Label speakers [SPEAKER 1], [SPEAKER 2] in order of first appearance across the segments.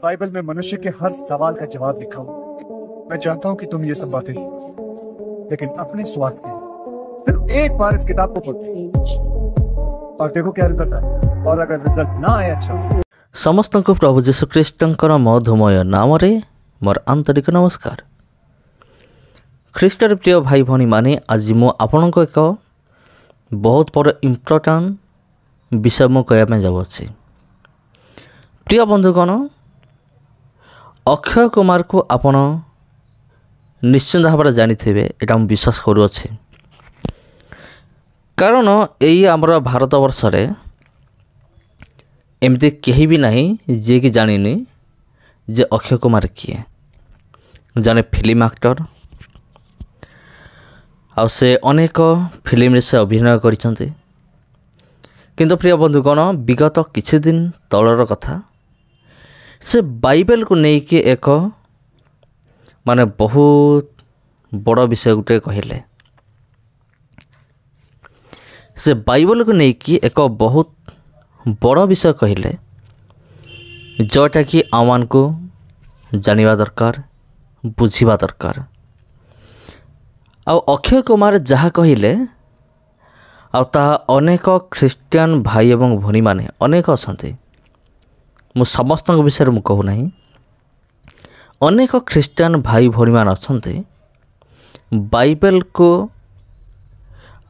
[SPEAKER 1] Bible में मनुष्य के हर सवाल का जवाब लिखा हो। मैं जानता हूं कि तुम ये सब बातें लेकिन अपने स्वार्थ के लिए सिर्फ एक बार इस किताब को पढ़ो और देखो क्या रिजल्ट आए। और अगर रिजल्ट ना आए अच्छा
[SPEAKER 2] समस्त को प्रभु जीशु ख्रीष्टर मधुमय नाम मोर आंतरिक नमस्कार। ख्रीष्टर प्रिय भाई भनी माने आज मु आपण को एक बहुत बड़ इम्पोर्टाट विषय मु कहवाई जाऊँगी। प्रिय बंधुगण, अक्षय कुमार को आपण निश्चिंत भाव में जानी थे, यहाँ मुझे विश्वास करुँचे। कारण यही आमर भारत वर्ष एमती कहीं भी नहीं जे कि जानी जे अक्षय कुमार किए। जने फिल्म एक्टर आ से अनेक फिल्म से अभिनय करिसेंती। किंतु प्रिय बंधुगण, विगत किछि दिन तलर कथा से बाइबल को लेकिन एक माने बहुत बड़ विषय गोटे कहले। से बाइबल को लेकिन एक बहुत बड़ विषय कहले जोटा कि आमान को जानिबा दरकार, बुझिबा दरकार। आ अक्षय कुमार जहाँ कहले आ अनेक ख्रीस्टियन भाई एवं भनी माने अनेक अच्छा। मु समस्त विषय में कहूना, अनेक ख्रीस्टियन भाई भनी मान अच्छा बाइबल को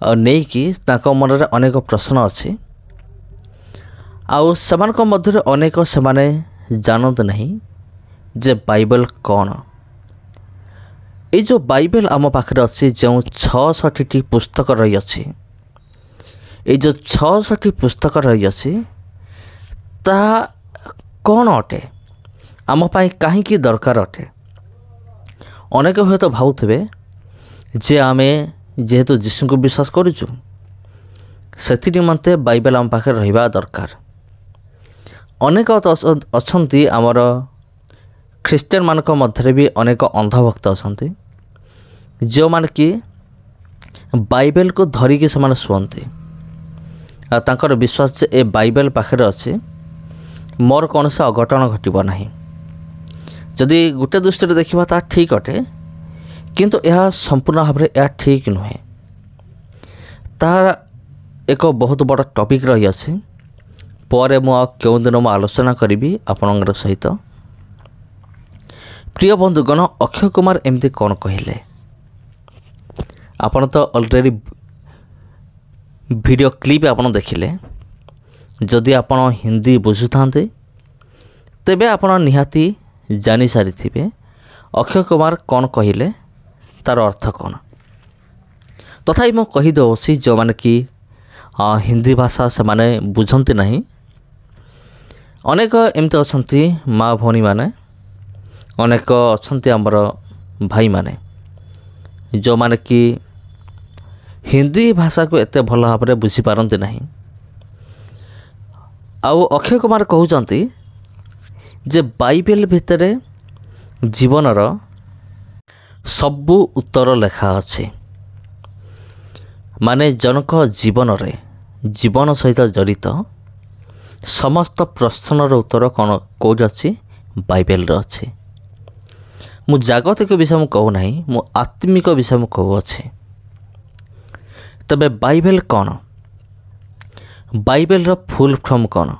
[SPEAKER 2] नहीं मन में अनेक प्रश्न अच्छी। आउ सेमानक मध्य अनेक सेमाने जानते नहीं जे बाइबल कौन। ये जो बाइबल आम पाखे अच्छी जो 66 पुस्तक रही अच्छी, ये जो 66 पुस्तक रही अच्छी ता कौन अटे, आम पाई कहीं दरकार अटे। अनेक हुए तो भावुवे जे आमे जेहेतु जीशु को विश्वास करुचु से निमंते बाइबल आम पाखे रहिबा दरकार। अनेक अच्छी आमर ख्रीस्टियन मानक मध्य भी अनेक अंधभक्त अच्छा जो माने कि बाइबल को धरिकी से शुअंती तांकर विश्वास जे ए बाइबल पाखे अच्छे मोर कौन से अघटन घटब ना। जदि गोटे दृष्टि देखा ता ठीक अटे, किंतु यह संपूर्ण भाव में यह ठीक नुहे। तार एक बहुत बड़ टॉपिक रही अच्छे। पर क्यों दिन मु आलोचना करी आपण सहित। प्रिय बंधुगण, अक्षय कुमार एमती कौन कहले आपण तो ऑलरेडी वीडियो क्लिप आपण देखिले। जदि आपण हिंदी बुझुता तेबे आपण निहाती जानी सारी थे अक्षय कुमार कौन कहले तार अर्थ कौन। तथापि मु कही दउसी जो माने कि हिंदी भाषा से माने बुझंती नहीं। अनेक एमती अच्छी माँ भौणी माने, अनेक अच्छी आमर भाई माने जो माने कि हिंदी भाषा को एते भल भाव में बुझीपारती नहीं। आउ अक्षय कुमार कहते जे बाइबल भितर जीवनर सबू उत्तर लेखा अच्छे। माने जनक जीवन रे जीवन सहित जड़ित समस्त प्रश्नर उत्तर कौन कौट अच्छी बाइबल अच्छे। मु जागतिक विषय में कहूना, मु आत्मिक विषय में कहू अच्छे। तबे बाइबल कौन, बाइबल रो फुल फॉर्म कौन।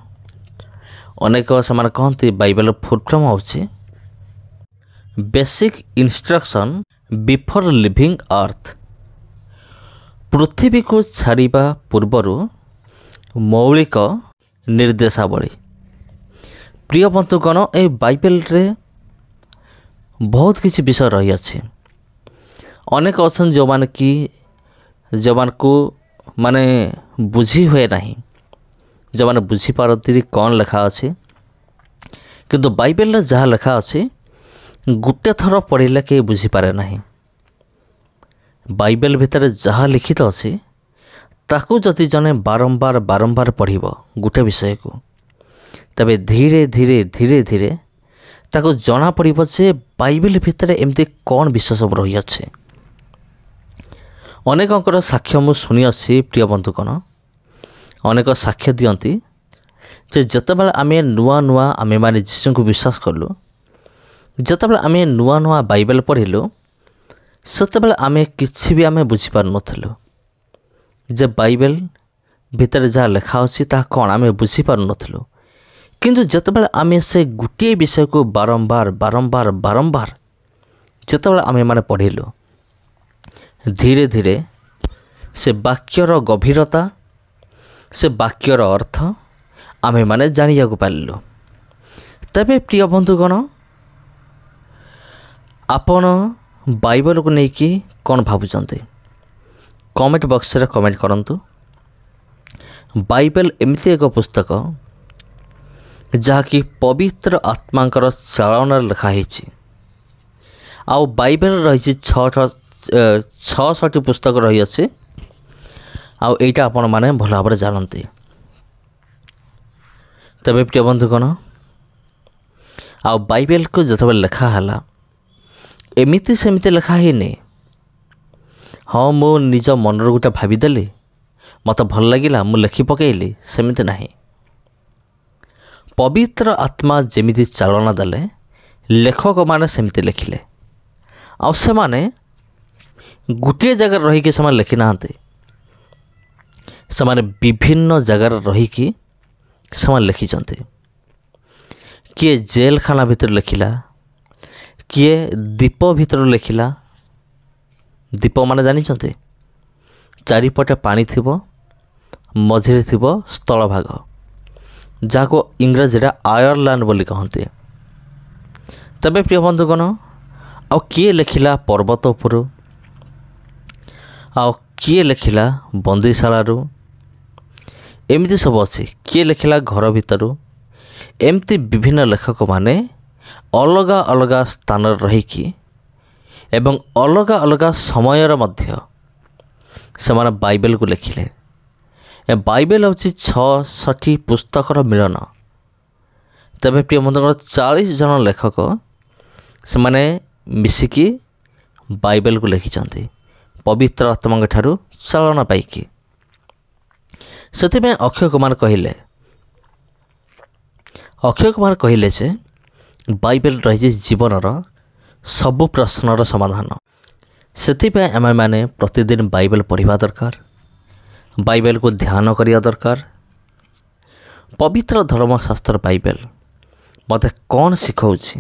[SPEAKER 2] अनेक से कहते बाइबल फुल फॉर्म होची बेसिक इंस्ट्रक्शन बिफोर लिविंग अर्थ। पृथ्वी को छाड़िबा पूर्वर मौलिक निर्देशावली। प्रिय बंधुगण, ए बाइबल रे बहुत किसी विषय रही अच्छे। अनेक अच्छा जो मान कि जो मान को माने बुझी हुए नहीं, जो मैंने बुझीपारती कौन लेखा अच्छे। किंतु बाइबल जहाँ लेखा अच्छे गोटे थर पढ़ले कहीं बुझीपारे ना। बाइबल भितर जहाँ लिखित अच्छे ताकू जदि जने बारंबार बारंबार पढ़िब गोटे विषय को, तबे धीरे धीरे धीरे धीरे ताकू जना पड़िब जे बाइबल भितर एमती कौन विषय सब रही अच्छे। अनेकंकर साक्ष्य मु शुणी अच्छी। प्रिय बंधुगण, अनेक साक्ष्य दियंती ଯେ ଯେତେବେଳେ ଆମେ ନୂଆ ଆମେମାନେ ଯୀଶୁଙ୍କୁ ବିଶ୍ୱାସ କଲୁ, ଯେତେବେଳେ ଆମେ ନୂଆ ବାଇବେଲ ପଢ଼ିଲୁ, ସେତେବେଳେ ଆମେ କିଛି ବି ଆମେ ବୁଝିପାରୁନଥିଲୁ ଯେ ବାଇବେଲ ଭିତରେ ଯାହା ଲେଖା ଅଛି ତାହା କ'ଣ ଆମେ ବୁଝିପାରୁନଥିଲୁ। କିନ୍ତୁ ଯେତେବେଳେ ଆମେ ସେ ଗୋଟିଏ ବିଷୟକୁ ବାରମ୍ବାର ଯେତେବେଳେ ଆମେମାନେ ପଢ଼ିଲୁ, ଧୀରେ ଧୀରେ ସେ ବାକ୍ୟର ଗଭୀରତା, ସେ ବାକ୍ୟର ଅର୍ଥ ଆମେମାନେ ଜାଣିବାକୁ ପାରିଲୁ। ତେବେ ପ୍ରିୟ ବନ୍ଧୁଗଣ, ଆପଣ ବାଇବେଲକୁ ନେଇକି କ'ଣ ଭାବୁଛନ୍ତି? କମେଣ୍ଟ ବକ୍ସରେ କମେଣ୍ଟ କରନ୍ତୁ। ବାଇବେଲ ଏମିତି ଏକ ପୁସ୍ତକ ଯାହାକି ପବିତ୍ର ଆତ୍ମାଙ୍କର ଚାଳନାରେ ଲେଖା ହେଇଛି। ଆଉ ବାଇବେଲ ରହିଛି 600ଟି ପୁସ୍ତକ ରହିଅଛି। ଆଉ ଏଇଟା ଆପଣମାନେ ଭଲ ଭାବରେ ଜାଣନ୍ତି। ତେବେ ପ୍ରିୟ ବନ୍ଧୁଗଣ, ଆଉ ବାଇବେଲକୁ ଯେତେବେଳେ ଲେଖା ହେଲା, ଏମିତି ସେମିତି ଲେଖା ହେଇନି। ହଁ, ମୁଁ ନିଜ ମନରୁ ଗୋଟେ ଭାବିଦେଲି, ମୋତେ ଭଲ ଲାଗିଲା, ମୁଁ ଲେଖି ପକାଇଲି, ସେମିତି ନାହିଁ। ପବିତ୍ର ଆତ୍ମା ଯେମିତି ଚାଳନା ଦେଲେ, ଲେଖକମାନେ ସେମିତି ଲେଖିଲେ। ଆଉ ସେମାନେ ଗୋଟିଏ ଜାଗାରେ ରହିକି ସେମାନେ ଲେଖି ନାହାନ୍ତି। ସେମାନେ ବିଭିନ୍ନ ଜାଗାରେ ରହିକି ସେମାନେ ଲେଖିଛନ୍ତି। କିଏ ଜେଲଖାନା ଭିତରେ ଲେଖିଲା, କିଏ ଦୀପ ଭିତରେ ଲେଖିଲା। ଦୀପ ମାନେ ଜାଣିଛନ୍ତି? ଚାରିପଟେ ପାଣି ଥିବ, ମଝିରେ ଥିବ ସ୍ଥଳଭାଗ, ଯାହାକୁ ଇଂରାଜୀରେ ଆୟର୍ଲାଣ୍ଡ ବୋଲି କହନ୍ତି। ତେବେ ପ୍ରିୟ ବନ୍ଧୁଗଣ, ଆଉ କିଏ ଲେଖିଲା ପର୍ବତ ଉପରୁ, ଆଉ କିଏ ଲେଖିଲା ବନ୍ଦୀଶାଳାରୁ, ଏମିତି ସବୁ ଅଛି। କିଏ ଲେଖିଲା ଘର ଭିତରୁ। ଏମିତି ବିଭିନ୍ନ ଲେଖକମାନେ ଅଲଗା ଅଲଗା ସ୍ଥାନରେ ରହିକି ଏବଂ ଅଲଗା ଅଲଗା ସମୟରେ ମଧ୍ୟ ସେମାନେ ବାଇବେଲକୁ ଲେଖିଲେ। ଏ ବାଇବେଲ ହେଉଛି 600ଟି ପୁସ୍ତକର ମିଳନ। ତେବେ ପ୍ରିୟ ବନ୍ଧୁଗଣ, 40 ଜଣ ଲେଖକ ସେମାନେ ମିଶିକି ବାଇବେଲକୁ ଲେଖିଛନ୍ତି ପବିତ୍ର ଆତ୍ମାଙ୍କ ଠାରୁ ଚାଳନା ପାଇକି। ସେଥିପାଇଁ ଅକ୍ଷୟ କୁମାର କହିଲେ ଯେ ବାଇବେଲ ରହିଛି ଜୀବନର ସବୁ ପ୍ରଶ୍ନର ସମାଧାନ। ସେଥିପାଇଁ ଆମେମାନେ ପ୍ରତିଦିନ ବାଇବେଲ ପଢ଼ିବା ଦରକାର, ବାଇବେଲକୁ ଧ୍ୟାନ କରିବା ଦରକାର। ପବିତ୍ର ଧର୍ମଶାସ୍ତ୍ର ବାଇବେଲ ମୋତେ କ'ଣ ଶିଖାଉଛି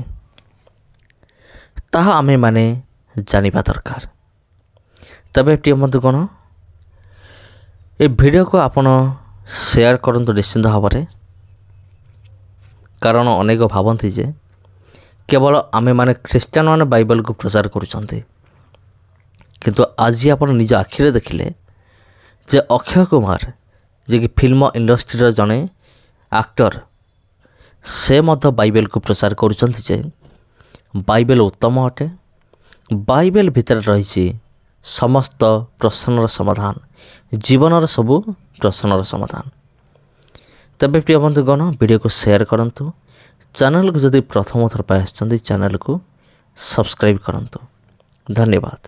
[SPEAKER 2] ତାହା ଆମେମାନେ ଜାଣିବା ଦରକାର। ତେବେ ପ୍ରିୟ ବନ୍ଧୁଗଣ, ଏ ଭିଡ଼ିଓକୁ ଆପଣ ସେୟାର କରନ୍ତୁ ନିଶ୍ଚିନ୍ତ ଭାବରେ। କାରଣ ଅନେକ ଭାବନ୍ତି ଯେ କେବଳ ଆମେମାନେ ଖ୍ରୀଷ୍ଟିଆନମାନେ ବାଇବେଲକୁ ପ୍ରଚାର କରୁଛନ୍ତି। କିନ୍ତୁ ଆଜି ଆପଣ ନିଜ ଆଖିରେ ଦେଖିଲେ ଯେ ଅକ୍ଷୟ କୁମାର, ଯିଏକି ଫିଲ୍ମ ଇଣ୍ଡଷ୍ଟ୍ରିର ଜଣେ ଆକ୍ଟର, ସେ ମଧ୍ୟ ବାଇବେଲକୁ ପ୍ରଚାର କରୁଛନ୍ତି ଯେ ବାଇବେଲ ଉତ୍ତମ ଅଟେ। ବାଇବେଲ ଭିତରେ ରହିଛି ସମସ୍ତ ପ୍ରଶ୍ନର ସମାଧାନ, ଜୀବନର ସବୁ ପ୍ରଶ୍ନର ସମାଧାନ। ତେବେ ପ୍ରିୟ ବନ୍ଧୁଗଣ, ଭିଡ଼ିଓକୁ ସେୟାର କରନ୍ତୁ। ଚ୍ୟାନେଲକୁ ଯଦି ପ୍ରଥମ ଥର ପାଇଁ ଆସିଛନ୍ତି, ଚ୍ୟାନେଲକୁ ସବସ୍କ୍ରାଇବ୍ କରନ୍ତୁ। ଧନ୍ୟବାଦ।